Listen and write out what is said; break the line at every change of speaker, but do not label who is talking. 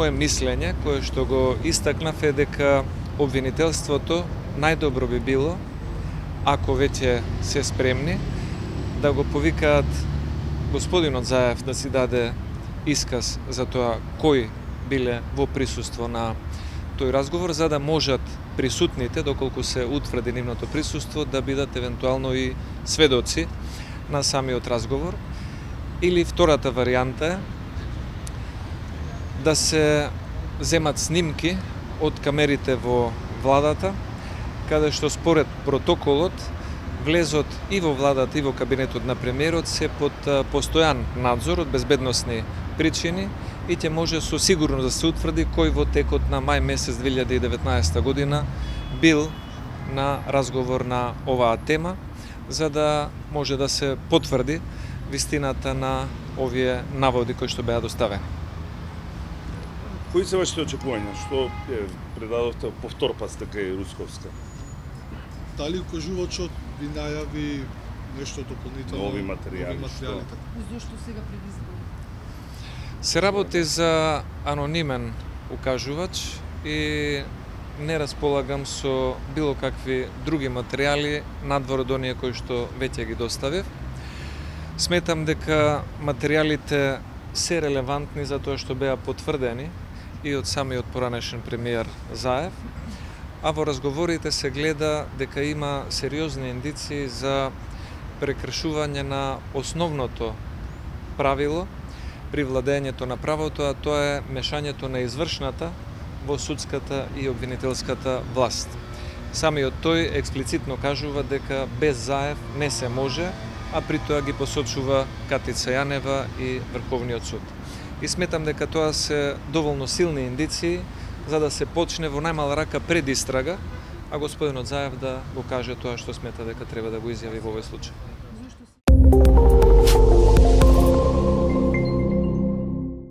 мое мислење, кое што го истакнав е дека обвинителството најдобро би било, ако веќе се спремни, да го повикаат господинот Заев да си даде исказ за тоа кои биле во присуство на тој разговор, за да можат присутните, доколку се утврди нивното присуство, да бидат евентуално и сведоци на самиот разговор. Или втората варијанта е да се земат снимки од камерите во владата, каде што според протоколот влезот и во владата и во кабинетот на премиерот се под постојан надзор од безбедносни причини и ќе може со сигурност да се утврди кој во текот на мај месец 2019 година бил на разговор на оваа тема, за да може да се потврди вистината на овие наводи кои што беа доставени.
Кои се вашите очекувања? Што предадовте повтор пат така и Русковска?
Дали укажувачот ви најави нешто дополнително?
Нови материјали,
Зошто сега пред избори?
Се работи за анонимен укажувач и не располагам со било какви други материјали надвор од оние кои што веќе ги доставив. Сметам дека материјалите се релевантни за тоа што беа потврдени и од самиот поранешен премиер Заев, а во разговорите се гледа дека има сериозни индиции за прекршување на основното правило при владењето на правото, а тоа е мешањето на извршната во судската и обвинителската власт. Самиот тој експлицитно кажува дека без Заев не се може, а при тоа ги посочува Катица Јанева и Врховниот суд. И сметам дека тоа се доволно силни индиции за да се почне во најмала рака предистрага, а господинот Заев да го каже тоа што смета дека треба да го изјави во овој случај.